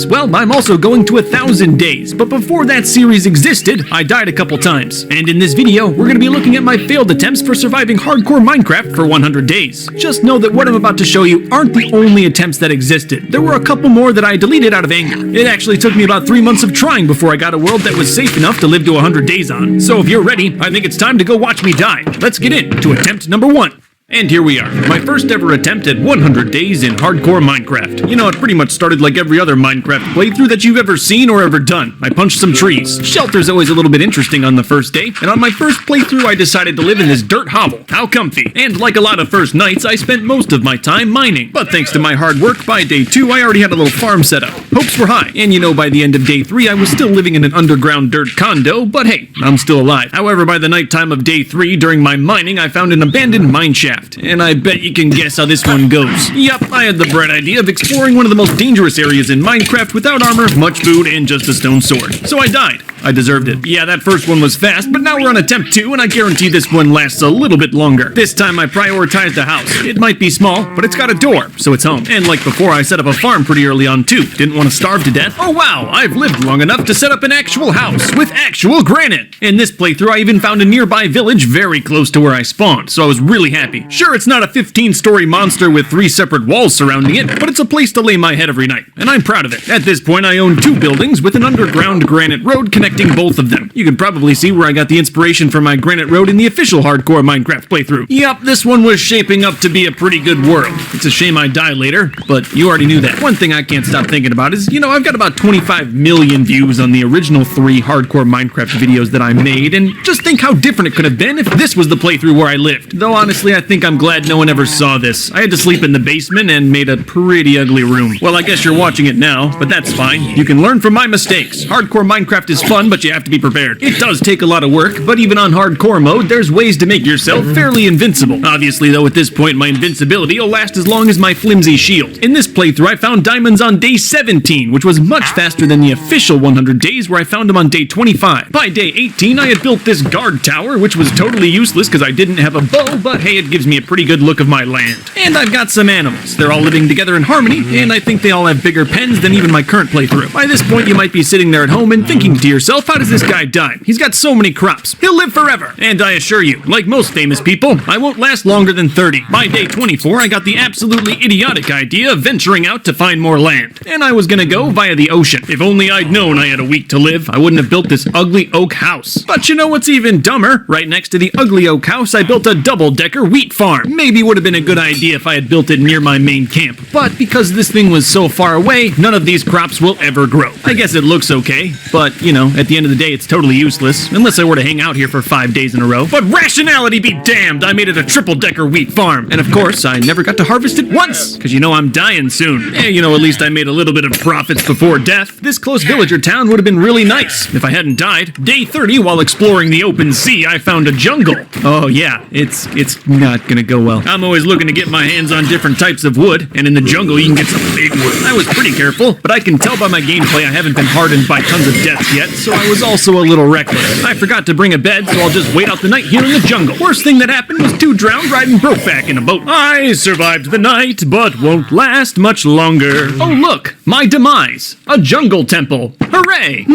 Well, I'm also going to 1,000 days, but before that series existed, I died a couple times. And in this video, we're going to be looking at my failed attempts for surviving hardcore Minecraft for 100 days. Just know that what I'm about to show you aren't the only attempts that existed. There were a couple more that I deleted out of anger. It actually took me about 3 months of trying before I got a world that was safe enough to live to 100 days on. So if you're ready, I think it's time to go watch me die. Let's get into attempt number 1. And here we are, my first ever attempt at 100 days in hardcore Minecraft. You know, it pretty much started like every other Minecraft playthrough that you've ever seen or ever done. I punched some trees. Shelter's always a little bit interesting on the first day, and on my first playthrough I decided to live in this dirt hovel. How comfy. And like a lot of first nights, I spent most of my time mining. But thanks to my hard work, by day 2 I already had a little farm set up. Hopes were high, and you know, by the end of day 3 I was still living in an underground dirt condo, but hey, I'm still alive. However, by the nighttime of day 3, during my mining, I found an abandoned mine shaft, and I bet you can guess how this one goes. Yup, I had the bright idea of exploring one of the most dangerous areas in Minecraft without armor, much food, and just a stone sword. So I died. I deserved it. Yeah, that first one was fast, but now we're on attempt 2, and I guarantee this one lasts a little bit longer. This time I prioritized a house. It might be small, but it's got a door, so it's home. And like before, I set up a farm pretty early on too. Didn't want to starve to death. Oh wow, I've lived long enough to set up an actual house with actual granite. In this playthrough, I even found a nearby village very close to where I spawned, so I was really happy. Sure, it's not a 15-story monster with 3 separate walls surrounding it, but it's a place to lay my head every night, and I'm proud of it. At this point, I own 2 buildings with an underground granite road connecting both of them. You can probably see where I got the inspiration for my granite road in the official hardcore Minecraft playthrough. Yup, this one was shaping up to be a pretty good world. It's a shame I die later, but you already knew that. One thing I can't stop thinking about is, you know, I've got about 25 million views on the original 3 hardcore Minecraft videos that I made, and just think how different it could have been if this was the playthrough where I lived. Though honestly, I think I'm glad no one ever saw this. I had to sleep in the basement and made a pretty ugly room. Well, I guess you're watching it now, but that's fine. You can learn from my mistakes. Hardcore Minecraft is fun, but you have to be prepared. It does take a lot of work, but even on hardcore mode, there's ways to make yourself fairly invincible. Obviously, though, at this point, my invincibility will last as long as my flimsy shield. In this playthrough, I found diamonds on day 17, which was much faster than the official 100 days, where I found them on day 25. By day 18, I had built this guard tower, which was totally useless because I didn't have a bow, but hey, it gives me a pretty good look of my land. And I've got some animals. They're all living together in harmony, and I think they all have bigger pens than even my current playthrough. By this point, you might be sitting there at home and thinking to yourself, how does this guy die? He's got so many crops. He'll live forever. And I assure you, like most famous people, I won't last longer than 30. By day 24, I got the absolutely idiotic idea of venturing out to find more land. And I was gonna go via the ocean. If only I'd known I had a week to live, I wouldn't have built this ugly oak house. But you know what's even dumber? Right next to the ugly oak house, I built a double-decker wheat farm. Maybe would have been a good idea if I had built it near my main camp. But because this thing was so far away, none of these crops will ever grow. I guess it looks okay, but, you know, at the end of the day, it's totally useless, unless I were to hang out here for 5 days in a row. But rationality be damned! I made it a triple-decker wheat farm. And of course, I never got to harvest it once, because you know I'm dying soon. And you know, at least I made a little bit of profits before death. This close villager town would have been really nice if I hadn't died. Day 30, while exploring the open sea, I found a jungle. Oh yeah, it's not gonna go well. I'm always looking to get my hands on different types of wood, and in the jungle you can get some big wood. I was pretty careful, but I can tell by my gameplay I haven't been hardened by tons of deaths yet, so I was also a little reckless. I forgot to bring a bed, so I'll just wait out the night here in the jungle. Worst thing that happened was 2 drowned riding Brokeback in a boat. I survived the night, but won't last much longer. Oh look, my demise. A jungle temple. Hooray!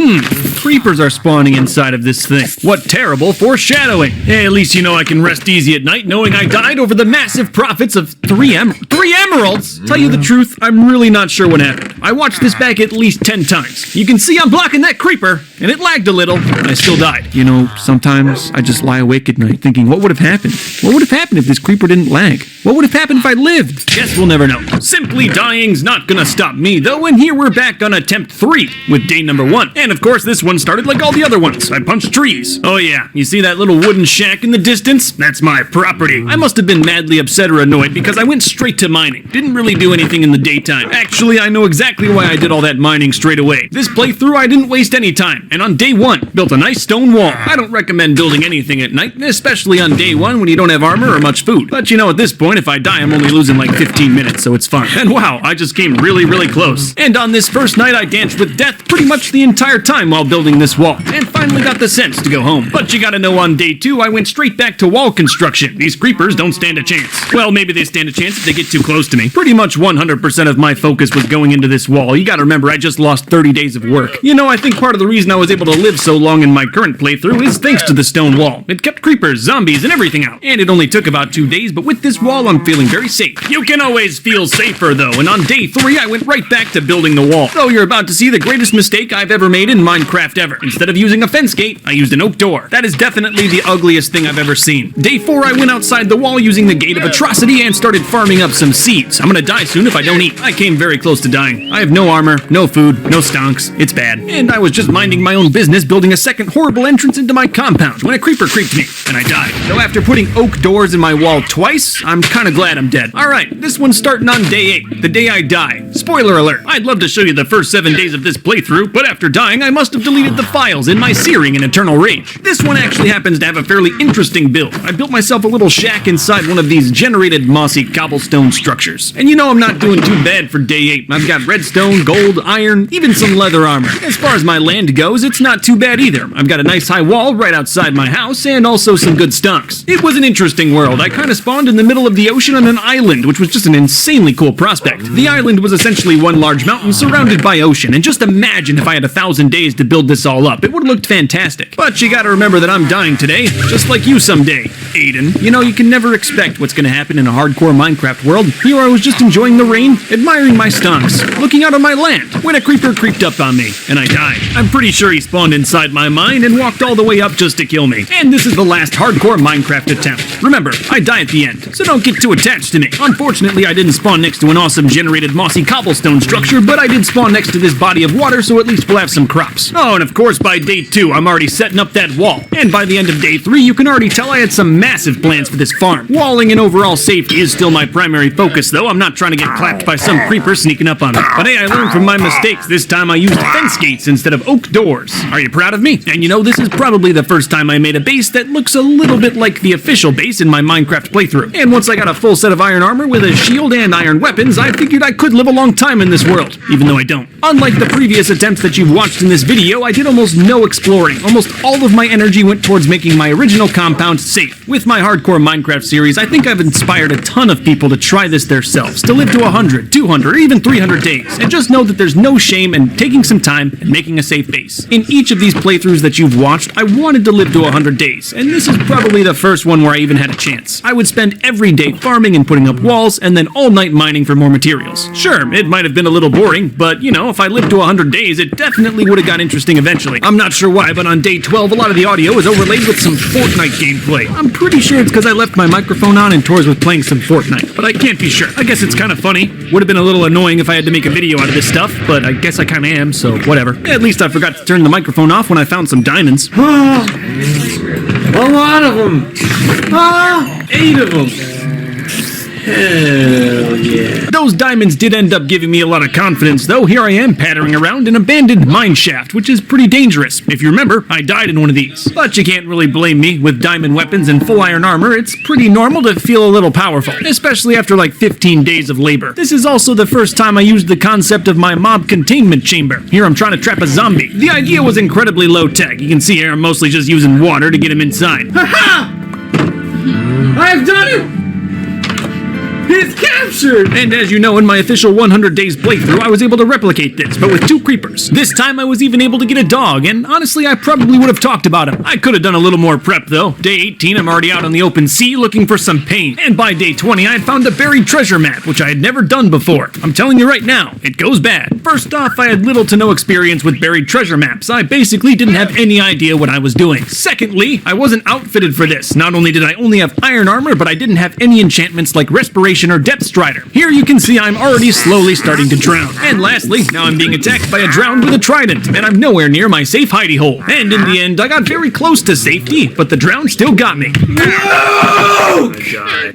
Creepers are spawning inside of this thing. What terrible foreshadowing. Hey, at least you know I can rest easy at night knowing I died over the massive profits of 3 emeralds? Tell you the truth, I'm really not sure what happened. I watched this back at least 10 times. You can see I'm blocking that creeper, and it lagged a little, and I still died. You know, sometimes I just lie awake at night thinking, what would have happened? What would have happened if this creeper didn't lag? What would have happened if I lived? Guess we'll never know. Simply dying's not gonna stop me, though, and here we're back on attempt 3 with day number 1. And of course, this one started like all the other ones. I punched trees. Oh yeah, you see that little wooden shack in the distance? That's my property. I must have been madly upset or annoyed because I went straight to mining. Didn't really do anything in the daytime. Actually, I know exactly why I did all that mining straight away. This playthrough, I didn't waste any time, and on day 1, built a nice stone wall. I don't recommend building anything at night, especially on day 1 when you don't have armor or much food. But you know, at this point, if I die, I'm only losing like 15 minutes, so it's fine. And wow, I just came really close. And on this first night, I danced with death pretty much the entire time while building building this wall, and finally got the sense to go home. But you gotta know, on day 2, I went straight back to wall construction. These creepers don't stand a chance. Well, maybe they stand a chance if they get too close to me. Pretty much 100% of my focus was going into this wall. You gotta remember, I just lost 30 days of work. You know, I think part of the reason I was able to live so long in my current playthrough is thanks to the stone wall. It kept creepers, zombies, and everything out. And it only took about 2 days, but with this wall, I'm feeling very safe. You can always feel safer, though, and on day 3, I went right back to building the wall. So you're about to see the greatest mistake I've ever made in Minecraft ever. Instead of using a fence gate, I used an oak door. That is definitely the ugliest thing I've ever seen. Day 4, I went outside the wall using the Gate of Atrocity and started farming up some seeds. I'm gonna die soon if I don't eat. I came very close to dying. I have no armor, no food, no stonks. It's bad. And I was just minding my own business, building a second horrible entrance into my compound when a creeper creeped me, and I died. So after putting oak doors in my wall twice, I'm kinda glad I'm dead. Alright, this one's starting on day 8, the day I die. Spoiler alert, I'd love to show you the first 7 days of this playthrough, but after dying, I must have deleted the files in my searing and eternal rage. This one actually happens to have a fairly interesting build. I built myself a little shack inside one of these generated mossy cobblestone structures. And you know I'm not doing too bad for day 8. I've got redstone, gold, iron, even some leather armor. As far as my land goes, it's not too bad either. I've got a nice high wall right outside my house and also some good stonks. It was an interesting world. I kind of spawned in the middle of the ocean on an island, which was just an insanely cool prospect. The island was essentially one large mountain surrounded by ocean, and just imagine if I had 1,000 days to build this all up. It would have looked fantastic. But you gotta remember that I'm dying today, just like you someday, Aiden. You know, you can never expect what's gonna happen in a hardcore Minecraft world. Here I was just enjoying the rain, admiring my stonks, looking out on my land, when a creeper creeped up on me, and I died. I'm pretty sure he spawned inside my mine and walked all the way up just to kill me. And this is the last hardcore Minecraft attempt. Remember, I die at the end, so don't get too attached to me. Unfortunately, I didn't spawn next to an awesome generated mossy cobblestone structure, but I did spawn next to this body of water, so at least we'll have some crops. Oh, and of course, by day 2, I'm already setting up that wall. And by the end of day 3, you can already tell I had some massive plans for this farm. Walling and overall safety is still my primary focus, though. I'm not trying to get clapped by some creeper sneaking up on me. But hey, I learned from my mistakes. This time I used fence gates instead of oak doors. Are you proud of me? And you know, this is probably the first time I made a base that looks a little bit like the official base in my Minecraft playthrough. And once I got a full set of iron armor with a shield and iron weapons, I figured I could live a long time in this world, even though I don't. Unlike the previous attempts that you've watched in this video, I did almost no exploring. Almost all of my energy went towards making my original compound safe. With my hardcore Minecraft series, I think I've inspired a ton of people to try this themselves, to live to 100, 200, or even 300 days. And just know that there's no shame in taking some time and making a safe base. In each of these playthroughs that you've watched, I wanted to live to 100 days, and this is probably the first one where I even had a chance. I would spend every day farming and putting up walls, and then all night mining for more materials. Sure, it might have been a little boring, but you know, if I lived to 100 days, it definitely would have got interesting eventually. I'm not sure why, but on day 12, a lot of the audio was overlaid with some Fortnite gameplay. I'm pretty sure it's because I left my microphone on and Tor was playing some Fortnite, but I can't be sure. I guess it's kind of funny. Would have been a little annoying if I had to make a video out of this stuff, but I guess I kind of am, so whatever. At least I forgot to turn the microphone off when I found some diamonds. A lot of them! 8 of them! Hell yeah. Those diamonds did end up giving me a lot of confidence, though. Here I am pattering around an abandoned mine shaft, which is pretty dangerous. If you remember, I died in one of these. But you can't really blame me. With diamond weapons and full iron armor, it's pretty normal to feel a little powerful, especially after like 15 days of labor. This is also the first time I used the concept of my mob containment chamber. Here I'm trying to trap a zombie. The idea was incredibly low tech. You can see here I'm mostly just using water to get him inside. Ha-ha! I've done it! He's captured! And as you know, in my official 100 days playthrough, I was able to replicate this, but with 2 creepers. This time I was even able to get a dog, and honestly, I probably would have talked about him. I could have done a little more prep, though. Day 18, I'm already out on the open sea looking for some paint. And by day 20, I had found a buried treasure map, which I had never done before. I'm telling you right now, it goes bad. First off, I had little to no experience with buried treasure maps. I basically didn't have any idea what I was doing. Secondly, I wasn't outfitted for this. Not only did I only have iron armor, but I didn't have any enchantments like respiration or depth strider. Here you can see I'm already slowly starting to drown. And lastly, now I'm being attacked by a drowned with a trident, and I'm nowhere near my safe hidey hole. And in the end, I got very close to safety, but the drown still got me. No!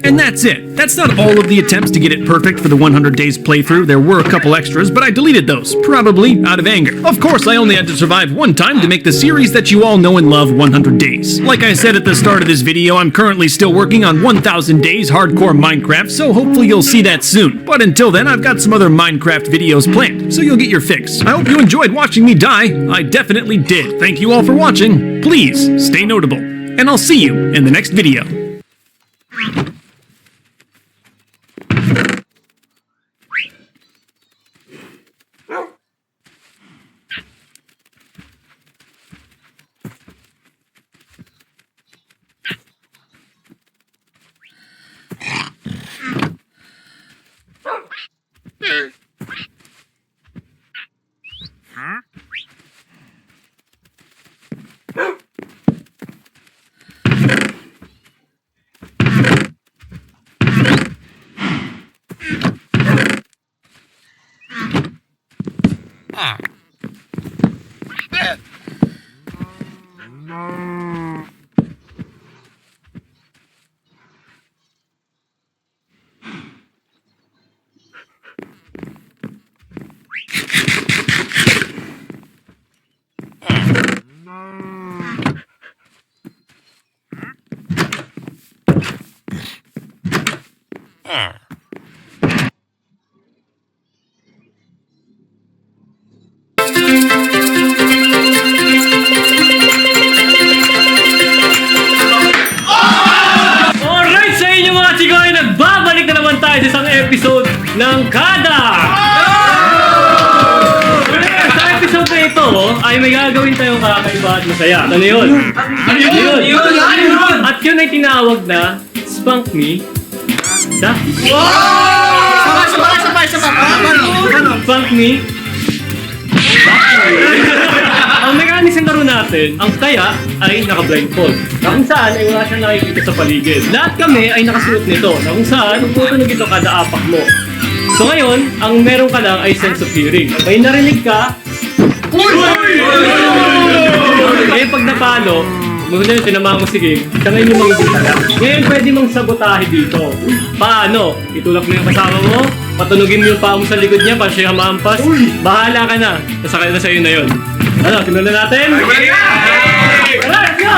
And that's it. That's not all of the attempts to get it perfect for the 100 days playthrough. There were a couple extras, but I deleted those, probably out of anger. Of course, I only had to survive one time to make the series that you all know and love, 100 Days. Like I said at the start of this video, I'm currently still working on 1000 Days Hardcore Minecraft, so so hopefully you'll see that soon. But until then, I've got some other Minecraft videos planned, so you'll get your fix. I hope you enjoyed watching me die. I definitely did. Thank you all for watching. Please, stay notable. And I'll see you in the next video. Alright, sa inyo mga chigoy, nagbabalik na naman tayo sa isang episode ng Kada! Sa episode na ito ay may gagawin tayong kakaiba at masaya. Ano yun? Ano yun? At yun ay tinawag na Spunk Me da? Spunk Me. Ang mechanics ng laro natin, ang taya ay naka-blindfold. Na kung saan ay wala siyang nakikita sa paligid. Lahat kami ay nakasuot nito. Na kung saan, tutunog ito kada apak mo. So ngayon, ang meron ka lang ay sense of hearing. May narinig ka. Ngayon pag napalo, maganda yung tinamahan mo sige, sa ngayon yung magiging tala. Ngayon pwede mong sabotahe dito. Paano? Itulak mo yung kasama mo, patunugin mo yung paa mo sa likod niya para siya maampas. Bahala ka na. Nasa sa'yo na yun. Ano, simulan na natin? Let's go!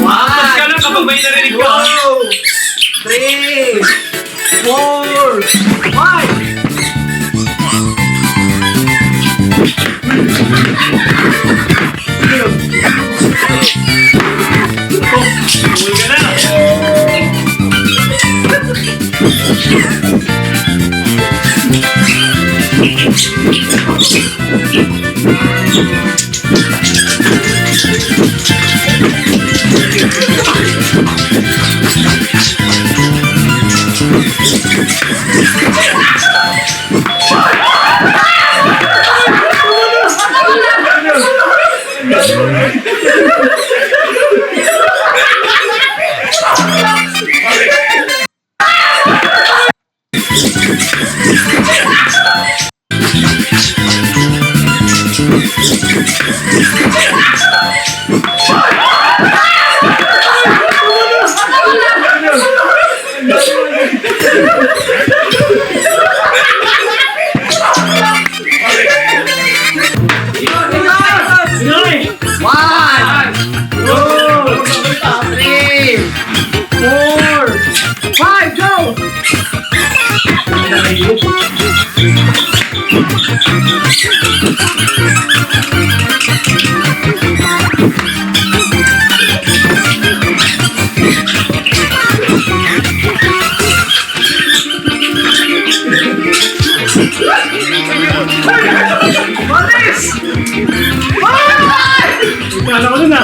Maampas ka lang kapag may narinig ka. 3, 4, 5. Tumul ka na. Kala ko na.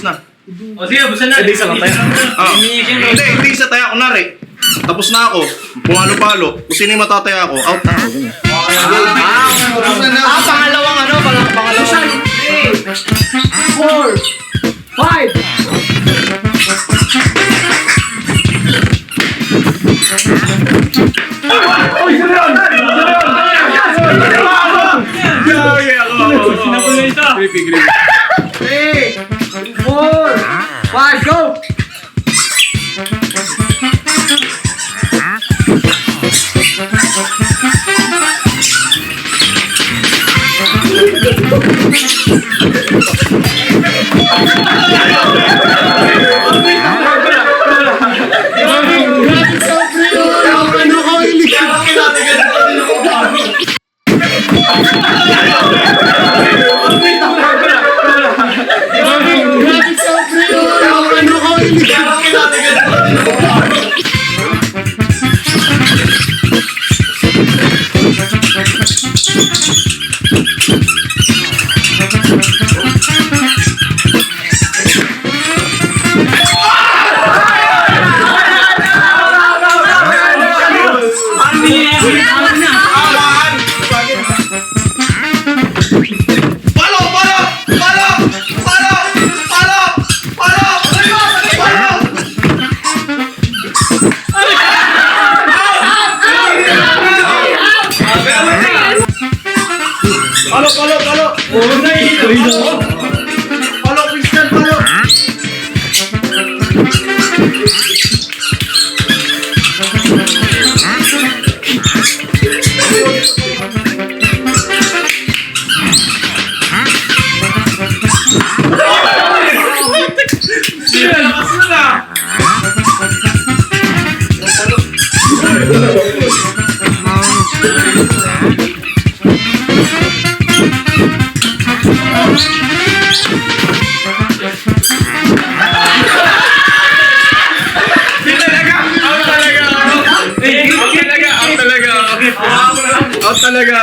ubos na. O sige, busan na. Hindi, isa lang tayo. Hindi isa tayo. Kunwari, tapos na ako. Pumalo-palo. Kung sino yung matataya ako, out na ako. Pangalawang ano? Pangalawang. 4, 5, go! Out talaga.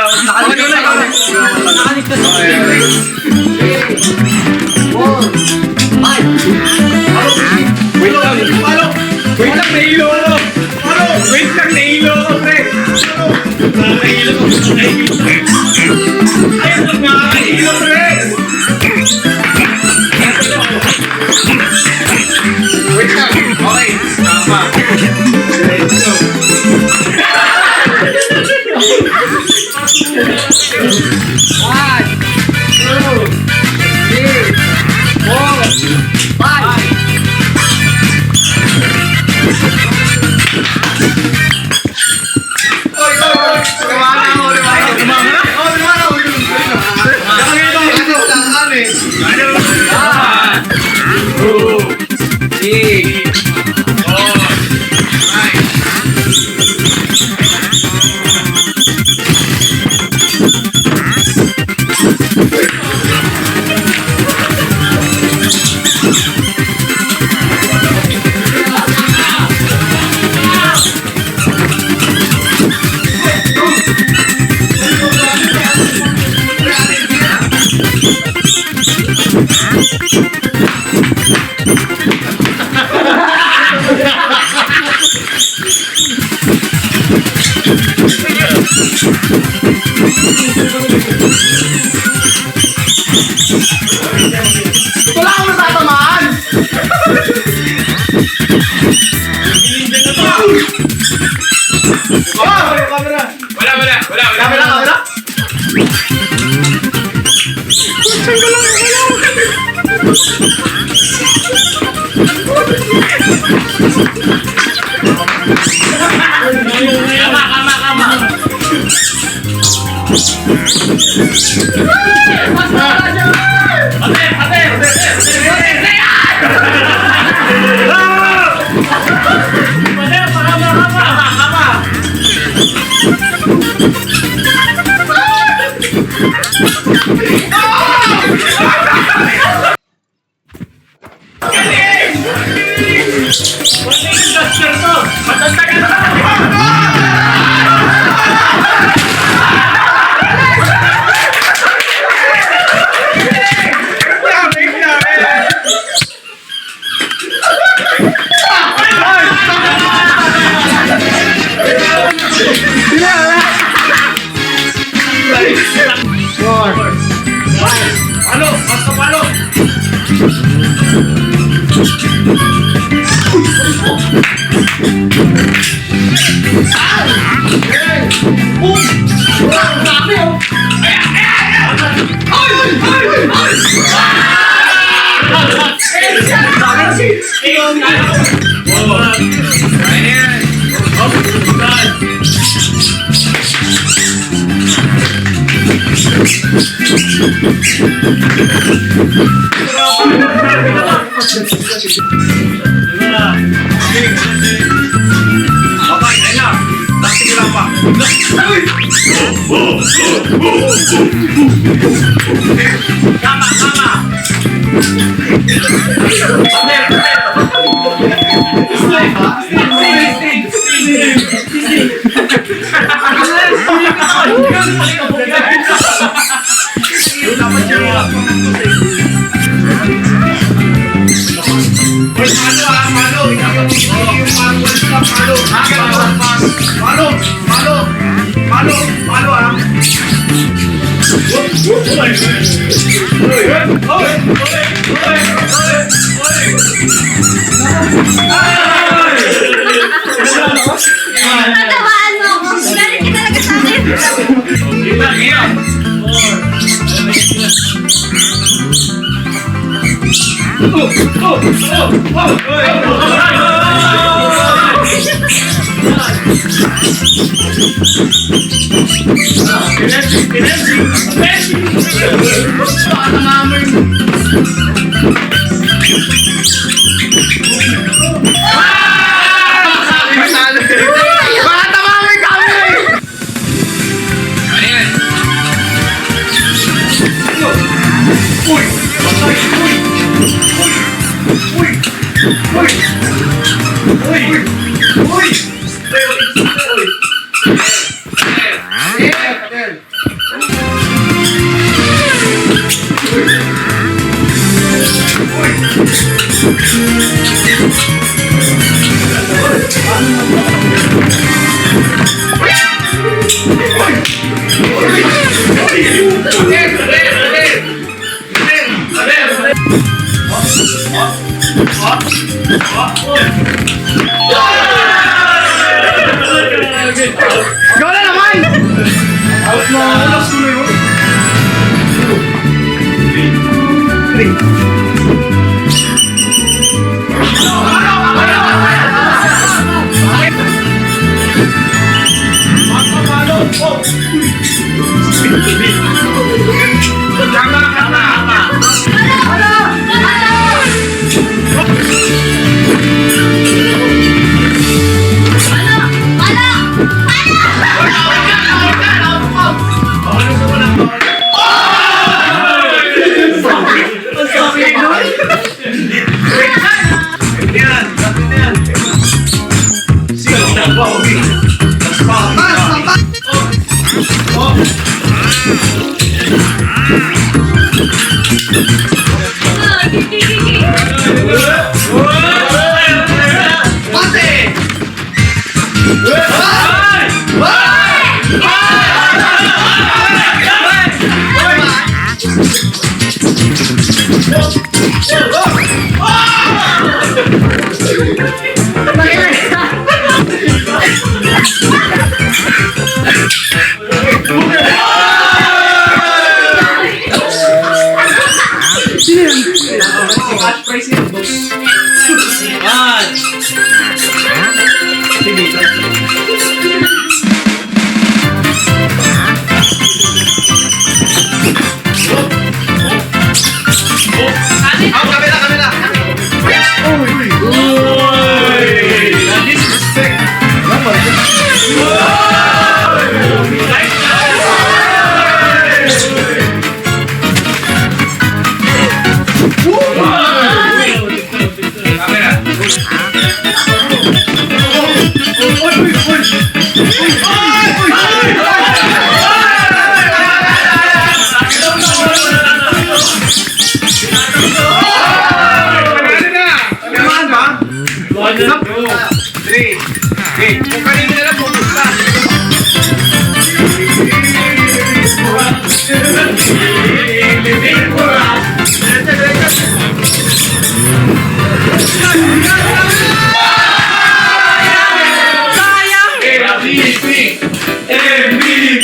Wait lang, nahilo ako. Wait lang, nahilo ako, pre. Nahilo ako. Ayun lang nga, nahilo, pre. Wait lang, okay. Tama. Let's go. One, two, three, 4, 5. Wala akong natatamaan! Wala! Palo! Basta palo! Okay, ayun na. Last ko lang pa. Tama, tama. Dapat siya lang. Uy, palo ah, palo. Yung palo. Palo. Palo ah. Tatawaan mo ako. Galit ka talaga sa akin.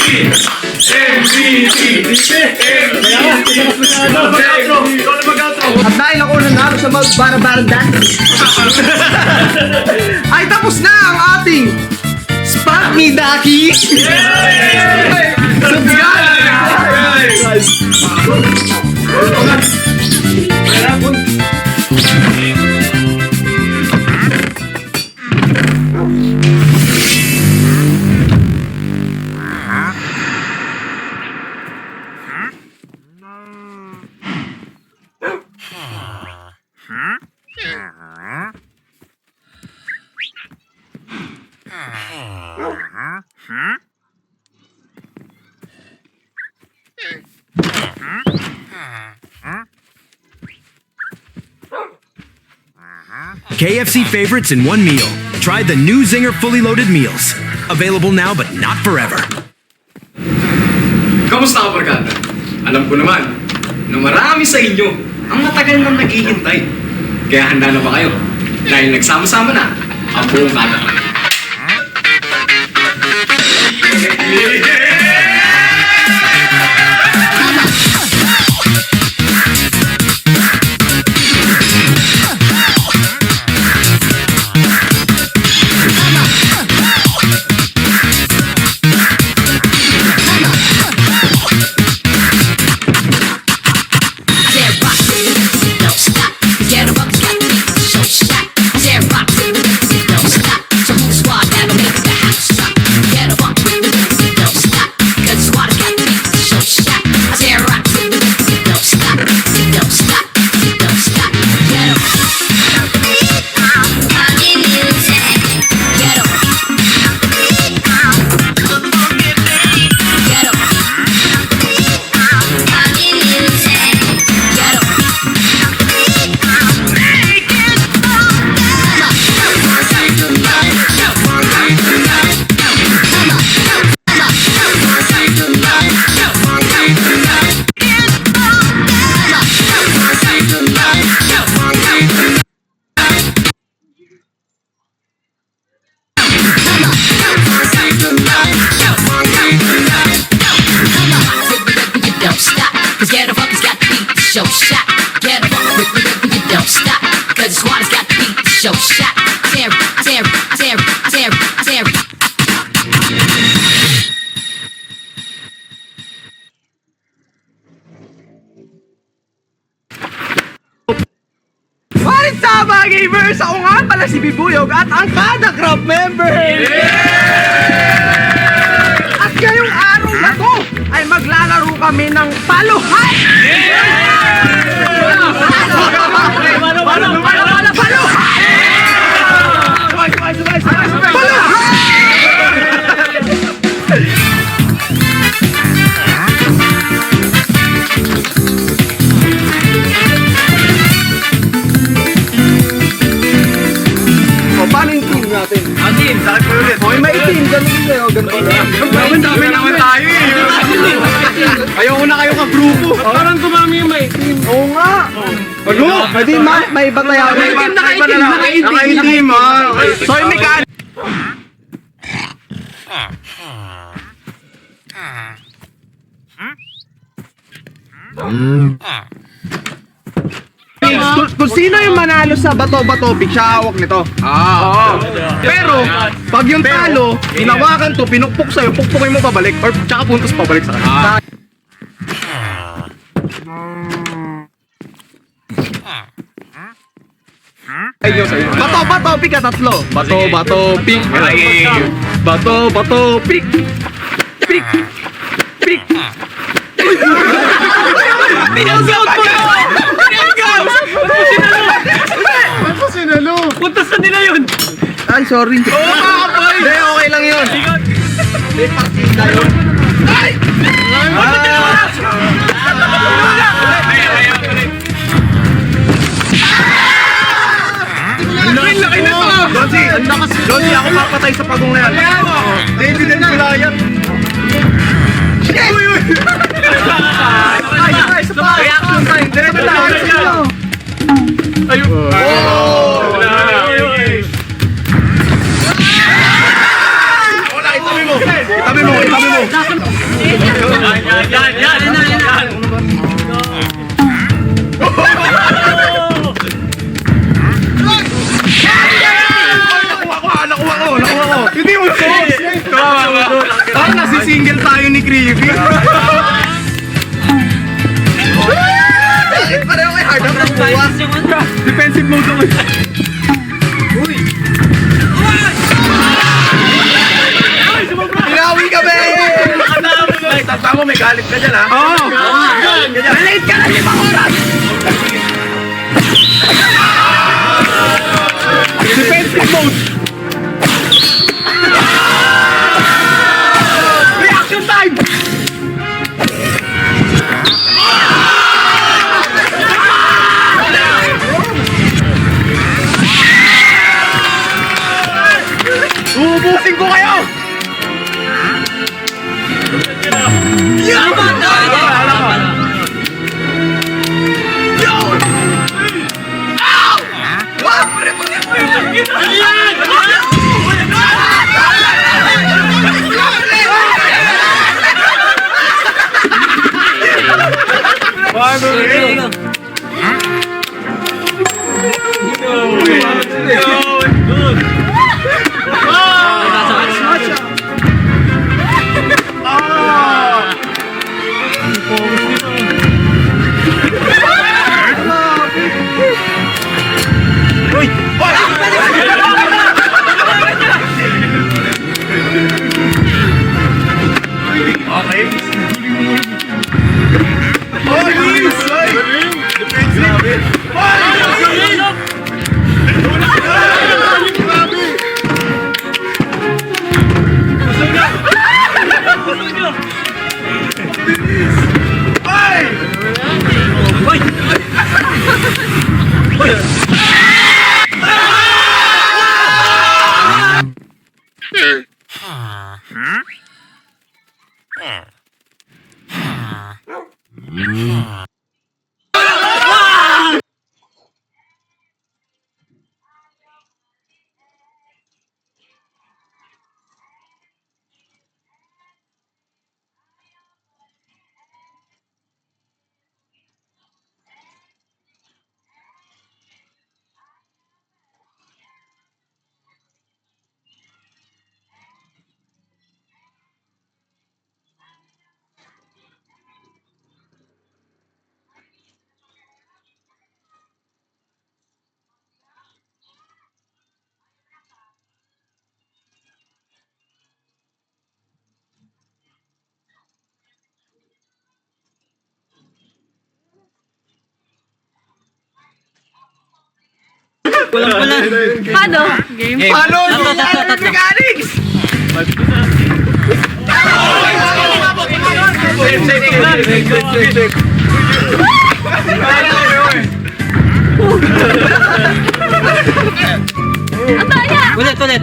At dahil ako nanalo sa mag-barabara dance, ay tapos na ang ating Spot Me Daki! KFC favorites in one meal. Try the new Zinger Fully Loaded Meals. Available now but not forever. Kamusta ka, barkada? Alam ko naman na marami sa inyo ang matagal nang naghihintay. Kaya handa na ba kayo? Dahil nagsama-sama na ang buong kada. What up mga gamers? Ako nga pala si Bibuyog at ang Kada Crop member! At ngayong araw na to ay maglalaro kami ng paluhan! Paano yung team natin? Team, sakit mo ulit. Okay, may team. Ganun din o ganun lang. Dami naman tayo eh. Ayoko na kayo ka-grupo. Parang tumami yung may team. Oo nga. Ano? Pwede may iba tayo. Nakaitim ha. So yung mechanic. Kung sino yung manalo sa bato-bato, siya hawak nito. Oo. Pero, pag yung talo, hinawakan to, pinukpok sa'yo, pukpukin mo pabalik, or tsaka puntos pabalik sa kanya. Bato-bato, pick ka tatlo. Bato-bato, pick. Bato-bato, pick. Pick. Pick. Pinag-out mo na! Sinalo! Punta sa nila yun! Ay, sorry. Hindi, okay lang yun. May partida yun. Ay! Laki na to! Donsi, ako papatay sa pagong na yan. David and Goliath. Shit! Ay, sa pa! Reaction time! Diretso na! Ayun! Itabi mo! kayo ni Creepy. Pareho kay hard up ng buwa. Defensive mode ako. Pinawi ka, be! Ay, tama mo, may galit ka dyan, ha? Oo! Malate ka na 5 oras! Defensive mode! Reaction time! Uubusin ko kayo! Yaman na! Yun! Ow! Wah! Paano? Game? Paano? Mechanics! Ang daya! Ulit.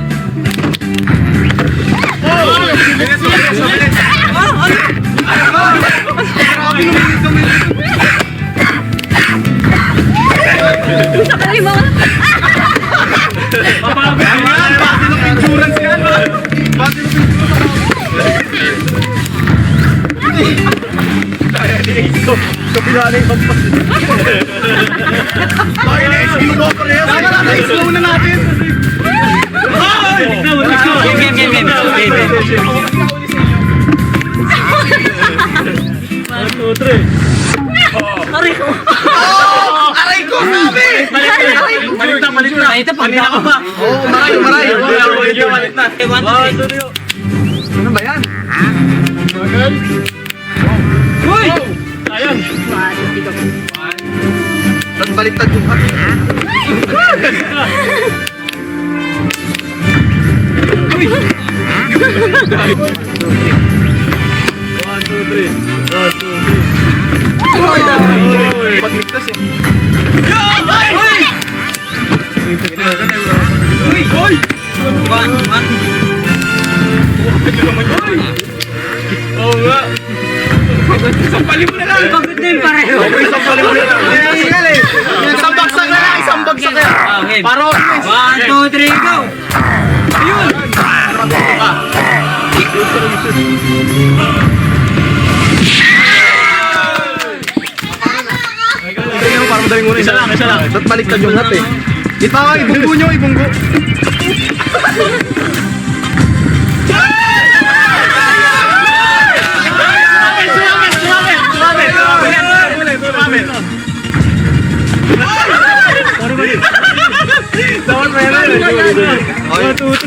Isa ka rin mga... Insurance yan! Kabila na yung kampas. Bakit na-slow mo pa rin? Na-slow na natin! Aray ko! Aray ko, sabi! Palit na. Pagkita ko pa. Oo, maray! Palit na. Ano ba yan? Uy! Sayang. Ba't baliktad yung hati? Pagligtas eh. Oo nga. Sampalin mo na lang! Pagod na yung pareho. Sampalin mo na lang! Isang bagsak na lang! Isang bagsak na! Paro! 1, 2, 3, go! Ayun! Parang madaling muna isa lang. Ba't baliktad yung hat eh? Ito nga, ibunggo nyo, ibunggo.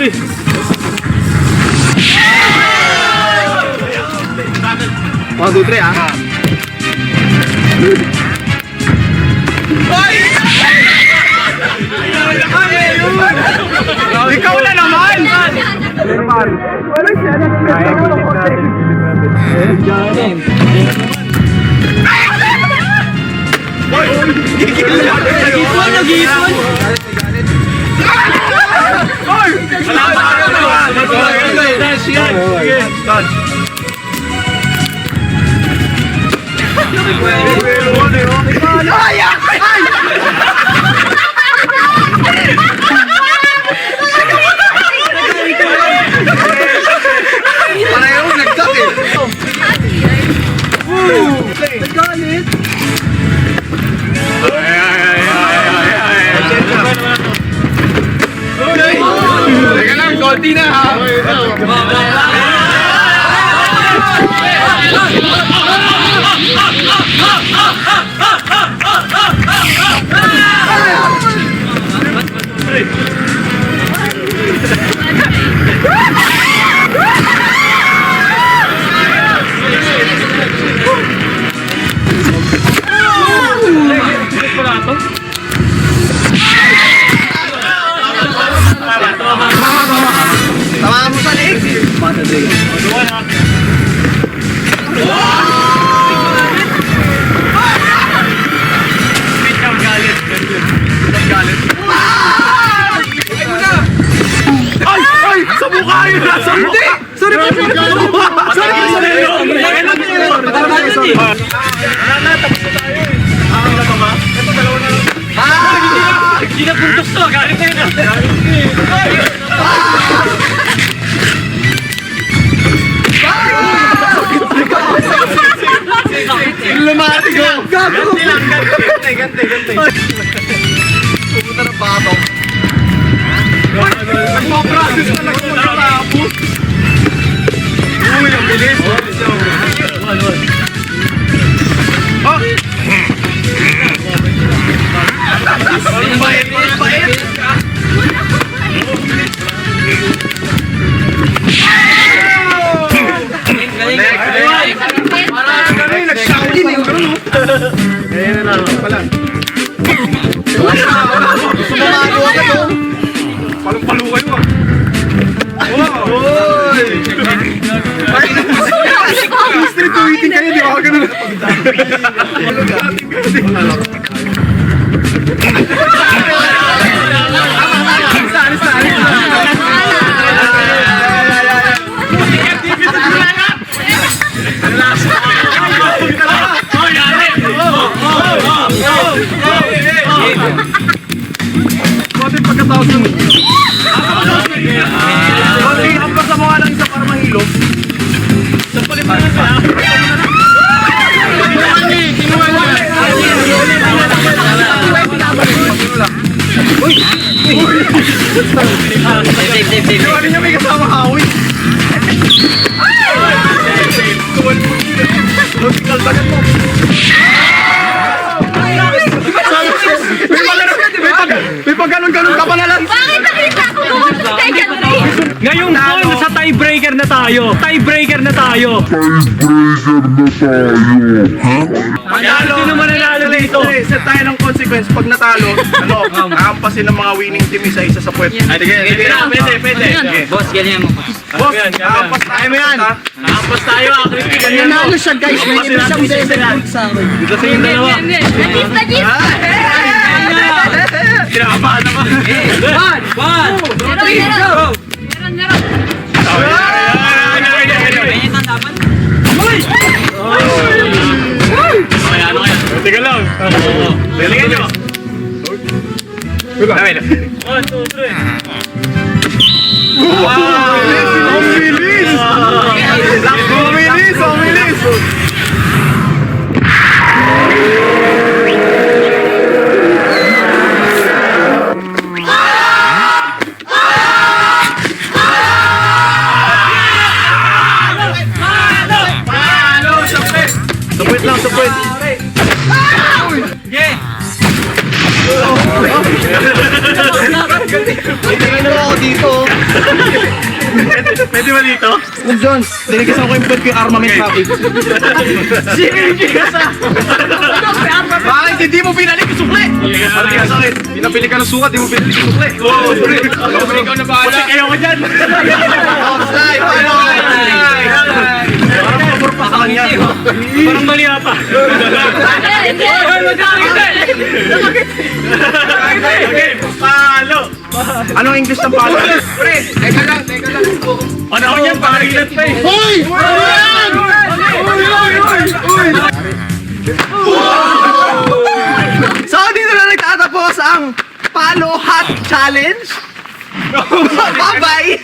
bilis. 1, 2, 3 ah. Ikaw na naman! Pareho, nagsak eh. Nagalit. Teka lang, konti na ha. Tama mo sa leeg. Ay! Sa mukha yun! Sa mukha! Sorry po! Hindi na puntos to, galit na yun. Lumati ko! Ganti lang! Ganti! Pupunta ng bato. Nagpo-process na lang kung nakapos. Uy, ang bilis! Oh! Bait! Nag-shouting eh! Ayan na lang pala. Sumamado ka to! Palong-palo kayo ah! Oy! Street waiting kayo, di ba? Ganun. Bakit pagkatapos nun? Bakit ang pasamuha ng isa para mahilog? Sa paliparan ka? Ano niya may kasama hawi? May pagganon-ganon ka pa na lang. Bakit nakita ko kung second race? Ngayon po, nasa tiebreaker na tayo. Sino naman nanalo dito? Set tayo ng consequence. Pag natalo, aampasin ng mga winning team isa-isa sa puwet. Pwede. Boss, ganyan mo. Boss, aampas tayo mo yan. Aampas tayo, akriti. Ganyan mo. Nanalo siya guys, may isang develop sa akin. Dito sa yung dalawa. Nagis! Kinakabahan naman. One. Meron. Ano kaya? Teka lang. Balikan nyo. 1, 2, 3. Ang bilis! ba dito? Huwag doon. Dinigasan ko yung puwet ko yung armament package. Bakit hindi mo pinalik yung sukli? Parang kaya sakit. Pinapili ka ng sukat, di mo pinalik yung sukli. Oo, pre. Ikaw na bahala. Kasi kayo ko dyan. Offside! Parang pabor pa sa kanya. Parang mali ata. Okay, palo. Anong English ng palo? Pre, teka lang. Ano ako yan? Pangilat pa eh. So, dito na nagtatapos ang Palo Hot Challenge. Bye-bye!